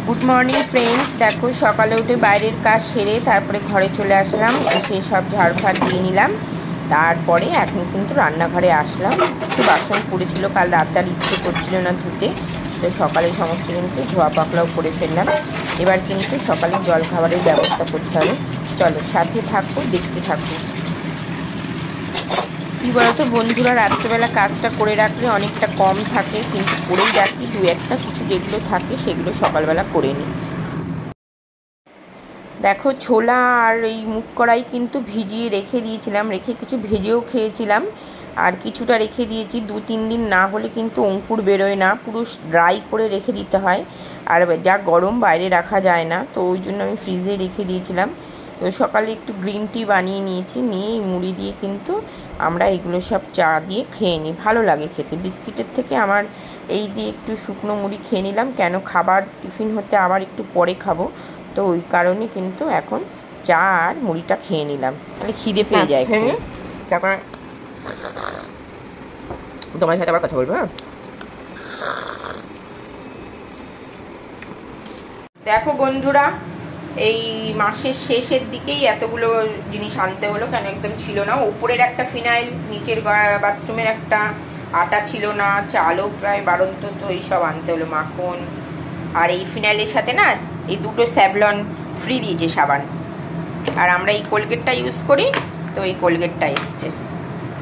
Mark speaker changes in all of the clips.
Speaker 1: Good morning friends. দেখো সকালে উঠে বাইরের কাজ সেরে তারপরে ঘরে চলে আসলাম, এসে সব ঝাড়ফাড় দিয়ে নিলাম। তারপরে এখন কিন্তু রান্নাঘরে আসলাম। কিছু বাসন পড়েছিল, কাল রাতে আর ইচ্ছে করছিল না ধুতে, তো সকালে সমস্ত কিন্তু ধোয়া পাকলাও করে ফেললাম। এবার কিন্তু সকালে জল খাবারের ব্যবস্থা করতে হবে। চলো সাথে থাকো, দেখতে থাকো। কী বলতো বন্ধুরা, রাত্রেবেলা কাজটা করে রাখলে অনেকটা কম থাকে, কিন্তু করেই রাখি। দু একটা কিছু যেগুলো থাকে সেগুলো সকালবেলা করে নিই। দেখো ছোলা আর এই মুগ কড়াই কিন্তু ভিজিয়ে রেখে দিয়েছিলাম, রেখে কিছু ভেজেও খেয়েছিলাম, আর কিছুটা রেখে দিয়েছি। 2-3 দিন না হলে কিন্তু অঙ্কুর বেরোয় না, পুরো ড্রাই করে রেখে দিতে হয়। আর যা গরম বাইরে রাখা যায় না, তো ওই জন্য আমি ফ্রিজে রেখে দিয়েছিলাম। তো সকালে একটু গ্রিন টি বানিয়ে নিয়েছি, নিয়ে এই মুড়ি দিয়ে কিন্তু আমরা এগুলো সব চা দিয়ে খেয়ে নিই, ভালো লাগে খেতে। বিস্কিটের থেকে আমার এই দিয়ে একটু শুকনো মুড়ি খেয়ে নিলাম, কেন খাবার টিফিন হতে আবার একটু পরে খাবো, তো ওই কারণে কিন্তু এখন চা আর মুড়িটা খেয়ে নিলাম, তাহলে খিদে পেয়ে যায়। তারপর তোমার সাথে আবার কথা বলবো। দেখো বন্ধুরা, এই মাসের শেষের দিকেই এতগুলো জিনিস আনতে হলো, কেন একদম ছিল না। উপরের একটা ফিনাইল, নিচের বাথরুমের একটা আটা ছিল না, চালও প্রায় বাড়ন্ত, তো এইসব আনতে হলো, মাখন। আর এই ফিনাইলের সাথে না এই দুটো স্যাভলন ফ্রি দিয়েছে সাবান, আর আমরা এই কোলগেটটা ইউজ করি, তো এই কোলগেটটা এসছে,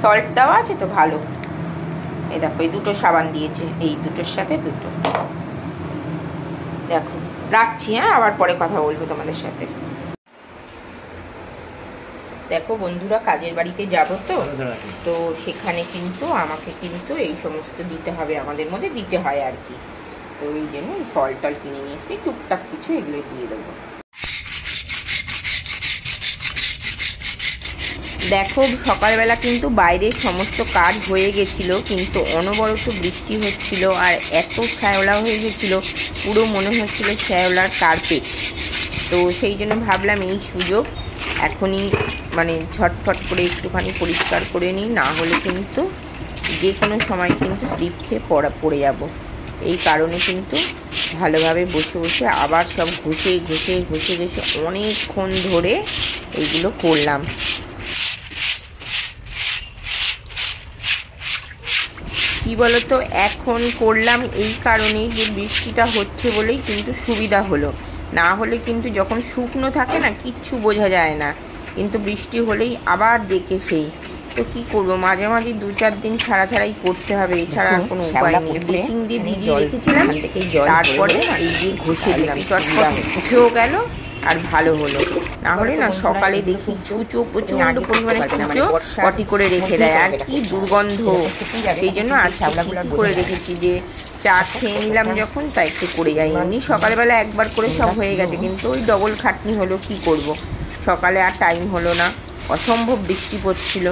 Speaker 1: সল্ট দেওয়া আছে তো ভালো। এই দেখো এই দুটো সাবান দিয়েছে, এই দুটোর সাথে দুটো। দেখো রাখছি, হ্যাঁ, আবার পরে কথা বলবো তোমাদের সাথে। দেখো বন্ধুরা, কাজের বাড়িতে যাবো তো সেখানে কিন্তু আমাকে কিন্তু এই সমস্ত দিতে হবে, আমাদের মধ্যে দিতে হয় আর কি। তো ওই জন্য এই ফল টল কিনে নিয়ে এসেছি, টুকটাক কিছু এগুলো দিয়ে দেবো। দেখো সকালবেলা কিন্তু বাইরের সমস্ত কাজ হয়ে গেছিলো, কিন্তু অনবরত বৃষ্টি হচ্ছিল, আর এত শ্যাওলা হয়ে গেছিলো, পুরো মনে হচ্ছিল শ্যাওলার কার্পেট। তো সেই জন্য ভাবলাম এই সুযোগ এখনই মানে ঝটফট করে একটুখানি পরিষ্কার করে নিই, না হলে কিন্তু যে কোনো সময় কিন্তু স্লিপ খেয়ে পড়ে যাব। এই কারণে কিন্তু ভালোভাবে বসে বসে আবার সব ঘষে ঘষে ঘষে ঘষে অনেকক্ষণ ধরে এইগুলো করলাম। কি বলতো, এখন করলাম এই কারণেই যে বৃষ্টিটা হচ্ছে বলেই কিন্তু সুবিধা হলো, না হলে কিন্তু যখন শুকনো থাকে না কিচ্ছু বোঝা যায় না, কিন্তু বৃষ্টি হলেই আবার দেখে সেই। তো কি করবো, মাঝে মাঝে 2-4 দিন ছাড়া ছাড়াই করতে হবে, এছাড়া আর কোনো উপায় নেই। ব্লিচিং দিয়ে ভিজিয়ে রেখেছিলাম, তারপরে এই দিয়ে ঘষে দিলাম, চটপট মুছেও গেল আর ভালো হলো। না হলে না সকালে দেখি ছুঁচো, প্রচন্ড পরিমাণে ছুঁচো পটি করে রেখে দেয়, আর কি দুর্গন্ধ। সেই জন্য আজকে করে রেখেছি যে চা খেয়ে নিলাম যখন, তাই একটু করে যাই। এমনি সকালবেলা একবার করে সব হয়ে গেছে, কিন্তু ওই ডবল খাটনি হলো, কি করব। সকালে আর টাইম হলো না, অসম্ভব বৃষ্টি পড়ছিল,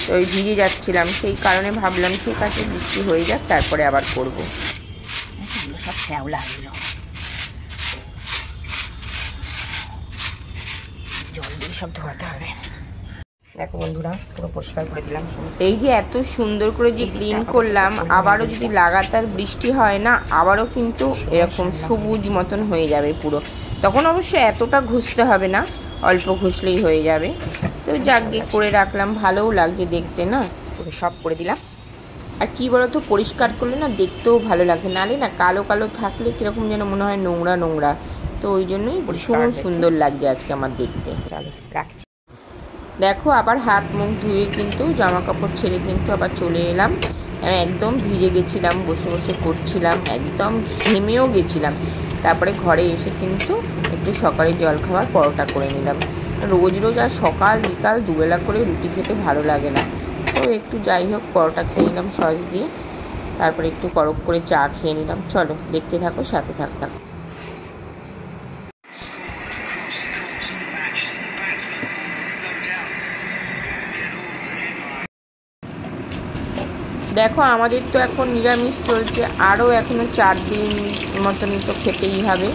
Speaker 1: তো ওই ভিজে যাচ্ছিলাম, সেই কারণে ভাবলাম ঠিক আছে বৃষ্টি হয়ে যাক, তারপরে আবার করবো। সব শ্যাওলা হলো, জল দিয়ে সব ধোয়াতে হবে। দেখো বন্ধুরা, পুরো পরিষ্কার করে দিলাম। এই যে এত সুন্দর করে যে ক্লিন করলাম, আবারও যদি লাগাতার বৃষ্টি হয় না, আবারও কিন্তু এরকম সবুজ মতন হয়ে যাবে পুরো। তখন অবশ্য এতটা ঘষতে হবে না, অল্প ঘষলেই হয়ে যাবে। তো জাগিয়ে করে রাখলাম, ভালোও লাগছে দেখতে না, পুরো সব করে দিলাম। আর কি বলতো, পরিষ্কার করলে না দেখতেও ভালো লাগে, নালে না কালো কালো থাকলে কীরকম যেন মনে হয় নোংরা নোংরা, তো ওই জন্যই ভীষণ সুন্দর লাগছে আজকে আমার দেখতে। চলো রাখছি। দেখো আবার হাত মুখ ধুয়ে কিন্তু জামা কাপড় ছেড়ে কিন্তু আবার চলে এলাম, একদম ভিজে গেছিলাম, বসে বসে করছিলাম, একদম ঘেমেও গেছিলাম। তারপরে ঘরে এসে কিন্তু একটু সকালে জলখাবার পরোটা করে নিলাম। রোজ রোজ আর সকাল বিকাল দুবেলা করে রুটি খেতে ভালো লাগে না, তো একটু যাই হোক পরোটা খেয়ে নিলাম সস দিয়ে, তারপরে একটু করক করে চা খেয়ে নিলাম। চলো দেখতে থাকো, সাথে থাকো। দেখো আমাদের তো এখন নিরামিষ চলছে, আরও এখনও 4 দিন মতনই তো খেতেই হবে,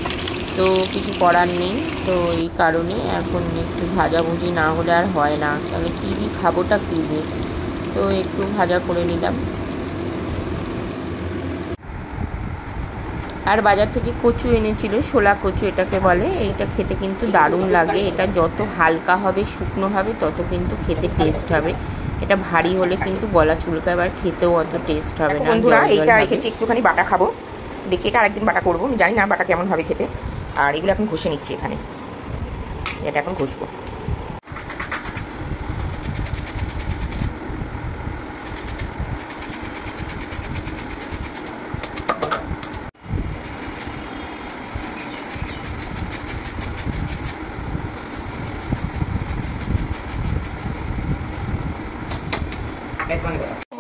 Speaker 1: তো কিছু করার নেই। তো এই কারণে এখন একটু ভাজাভুজি না হলে আর হয় না, তাহলে কী দিয়ে খাবোটা কী দিয়ে, তো একটু ভাজা করে নিলাম। আর বাজার থেকে কচু এনেছিল, শোলা কচু এটাকে বলে। এইটা খেতে কিন্তু দারুণ লাগে। এটা যত হালকা হবে, শুকনো হবে, তত কিন্তু খেতে টেস্ট হবে। এটা ভারী হলে কিন্তু গলা চুলকায়, আর খেতেও অত টেস্ট হবে না। বন্ধুরা এইটা রেখেছি, একটুখানি বাটা খাবো, দেখি এটা আরেকদিন বাটা করবো, আমি জানি না বাটা কেমন হবে খেতে। আর এগুলো এখন ঘষে নিচ্ছি, এখানে এটা এখন ঘষবো।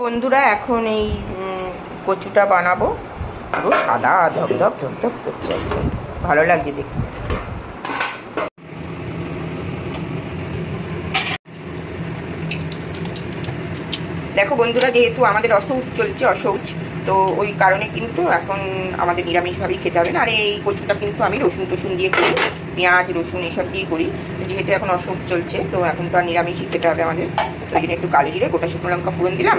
Speaker 1: বন্ধুরা এখন এই কচুটা বানাবো, পুরো সাদা ধপধপ ধপধপ করছে, একদম ভালো লাগছে দেখতে। দেখো বন্ধুরা, যেহেতু আমাদের অশৌচ চলছে, অশৌচ, তো ওই কারণে কিন্তু এখন আমাদের নিরামিষভাবেই খেতে হবে না। আর এই কচুটা কিন্তু আমি রসুন টসুন দিয়ে করি, পেঁয়াজ রসুন এসব দিয়ে করি। যেহেতু এখন অশৌচ চলছে, তো এখন তো আর নিরামিষই খেতে হবে আমাদের। তো ওই জন্য একটু কালো জিরে, গোটা শুকনো লঙ্কা ফোড়ন দিলাম,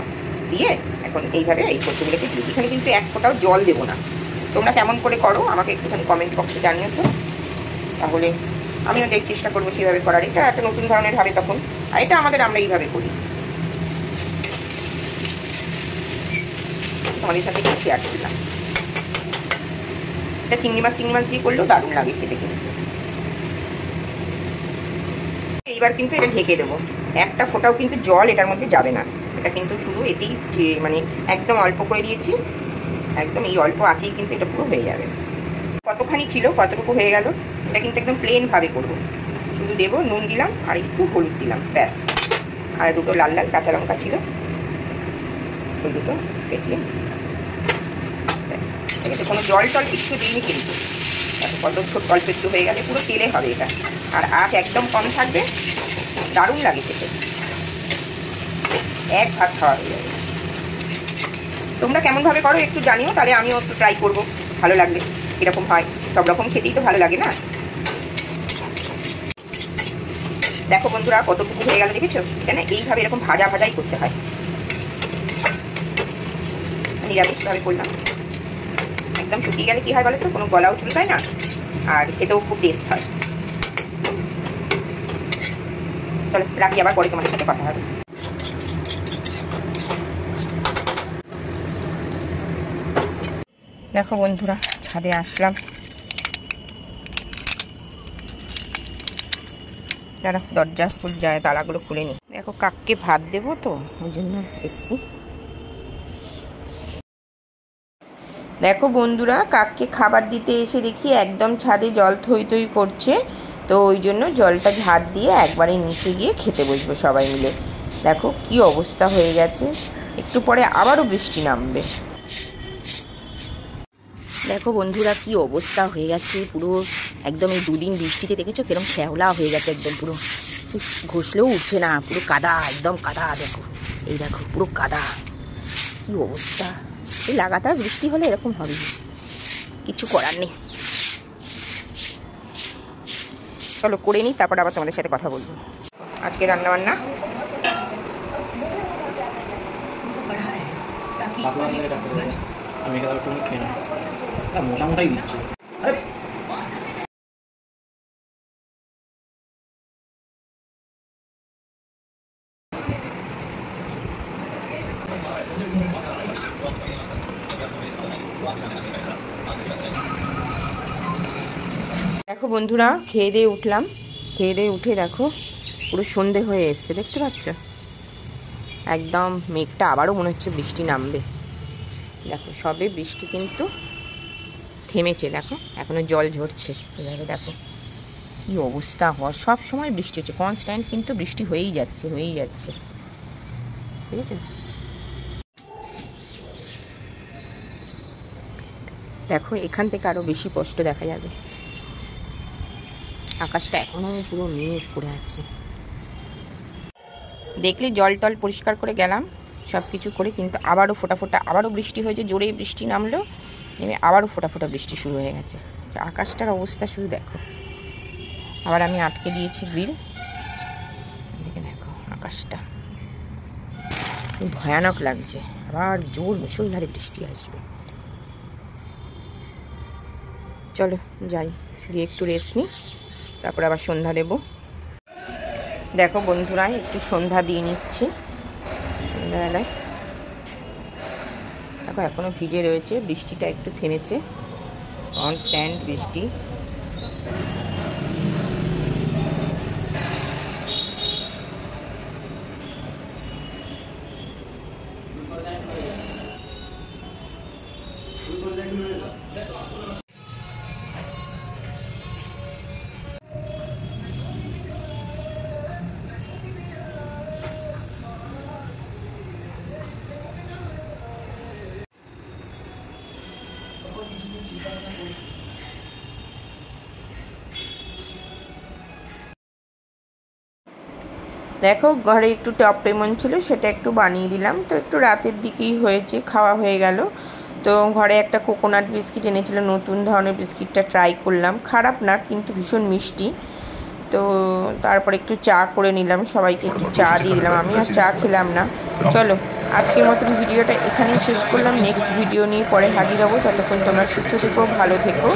Speaker 1: দিয়ে এখন এইভাবে এই কচুগুলোকে দিই। এখানে কিন্তু এক ফোঁটাও জল দেবো না। তোমরা কেমন করে করো আমাকে একটুখানি কমেন্ট বক্সে জানিয়ে তো, তাহলে আমিও চেষ্টা করবো সেভাবে করার। এটা একটা নতুন ধরনের হবে তখন, আর এটা আমরা এইভাবে করি। তোমাদের সাথে একটু শেয়ার করলাম। এটা চিংড়ি মাছ দিয়ে করলেও দারুণ লাগে খেতে কিন্তু। এইবার কিন্তু এটা ঢেকে দেবো, একটা ফোঁটাও কিন্তু জল এটার মধ্যে যাবে না। এটা কিন্তু শুধু এতেই মানে একদম অল্প করে দিয়েছি, একদম এই অল্প আছেই কিন্তু এটা পুরো হয়ে যাবে। কতখানি ছিল, কতটুকু হয়ে গেল, এটা কিন্তু একদম প্লেন ভাবে করবো। শুধু দেবো, নুন দিলাম আর একটু হলুদ দিলাম, ব্যাস। আর দুটো লাল লাল কাঁচা লঙ্কা ছিল, ওই দুটো ফেটিয়ে, ব্যাস। ঠিক আছে, কোনো জল টল কিচ্ছু দিইনি কিন্তু। দেখো কত ছোট, অল্প একটু হয়ে গেলে পুরো তেলে হবে এটা। আর আঁচ একদম কম থাকবে, দারুণ লাগে খেতে, এক ভাত খাওয়া হয়ে যাবে। তোমরা কেমনভাবে করো একটু জানিও, তাহলে আমিও একটু ট্রাই করবো, ভালো লাগবে কীরকম হয়। সব রকম খেতেই তো ভালো লাগে না। দেখো বন্ধুরা কতটুকু হয়ে গেল, দেখেছো? এটা না এইভাবে এরকম ভাজা ভাজাই করতে হয়, নিরামিষভাবে করলাম। একদম শুকিয়ে গেলে কি হয় বলো তো, কোনো গলাও চুলকায় না, আর খেতেও খুব টেস্ট হয়। চলো রাখি, আবার পরে তোমাদের সাথে কথা হবে। দেখো বন্ধুরা, ছাদে আসলাম, যারা দরজা যায় তালাগুলো খুলে নি। দেখো কাককে ভাত দেবো, তো ওই জন্য এসছি। দেখো বন্ধুরা, কাককে খাবার দিতে এসে দেখি একদম ছাদে জল থই থই করছে। তো ওই জন্য জলটা ঝাড় দিয়ে একবারে নিচে গিয়ে খেতে বসবো সবাই মিলে। দেখো কি অবস্থা হয়ে গেছে, একটু পরে আবারও বৃষ্টি নামবে। দেখো বন্ধুরা কি অবস্থা হয়ে গেছে পুরো, একদম এই দুদিন বৃষ্টিতে দেখেছো কিরকম শ্যাওলা হয়ে গেছে, একদম পুরো ঘষলেও উঠছে না, পুরো কাদা, একদম কাদা। দেখো এই দেখো পুরো কাদা, কি অবস্থা। এই লাগাতার বৃষ্টি হলে এরকম হবে, কিছু করার নেই। চলো করে নিই, তারপর আবার তোমাদের সাথে কথা বলবো। আজকে রান্না বান্না
Speaker 2: মোটামুটাই দিচ্ছে।
Speaker 1: দেখো বন্ধুরা, খেয়ে দিয়ে উঠলাম, খেয়ে দিয়ে উঠে দেখো পুরো সন্ধে হয়ে এসছে, দেখতে পাচ্ছ? একদম মেঘটা আবারও মনে হচ্ছে বৃষ্টি নামবে। দেখো সবে বৃষ্টি কিন্তু থেমেছে, দেখো এখনো জল ঝরছে। এভাবে দেখো কি অবস্থা হয়, সব সময় বৃষ্টি হচ্ছে, কনস্ট্যান্ট কিন্তু বৃষ্টি হয়েই যাচ্ছে, ঠিক আছে? দেখো এখান থেকে আরো বেশি স্পষ্ট দেখা যাবে, আকাশটা এখনো পুরো মেঘ পড়ে আছে। দেখলে জল টল পরিষ্কার করে গেলাম সব কিছু করে, কিন্তু আবারও ফোটা ফোটা আবারও বৃষ্টি হয়েছে, জোরে বৃষ্টি নামলো, নেমে আবারও ফোটা ফোটা বৃষ্টি শুরু হয়ে গেছে। আকাশটার অবস্থা শুধু দেখো। আবার আমি আটকে দিয়েছি গ্রিল, দেখে দেখো আকাশটা ভয়ানক লাগছে, আবার জোর মুষলধারে বৃষ্টি আসবে। চলো যাই, গিয়ে একটু রেস্ট নিই, তারপর আবার সন্ধ্যা দেব। দেখো বন্ধুরা, একটু সন্ধ্যা দিয়ে নিচ্ছি সন্ধ্যাবেলায়। দেখো এখনও ভিজে রয়েছে, বৃষ্টিটা একটু থেমেছে, কনস্ট্যান্ট বৃষ্টি। দেখো ঘরে একটু টপ লেমন ছিল, সেটা একটু বানিয়ে দিলাম। তো একটু রাতের দিকেই হয়েছে, খাওয়া হয়ে গেল। তো ঘরে একটা কোকোনাট বিস্কিট এনেছিল, নতুন ধরনের বিস্কিটটা ট্রাই করলাম, খারাপ না কিন্তু ভীষণ মিষ্টি। তো তারপর একটু চা করে নিলাম, সবাইকে একটু চা দিয়ে দিলাম, আমি আর চা খেলাম না। চলো আজকের মতন ভিডিওটা এখানেই শেষ করলাম, নেক্সট ভিডিও নিয়ে পরে হাজির হবো। ততক্ষণ তোমরা সুস্থ থেকো, ভালো থেকো।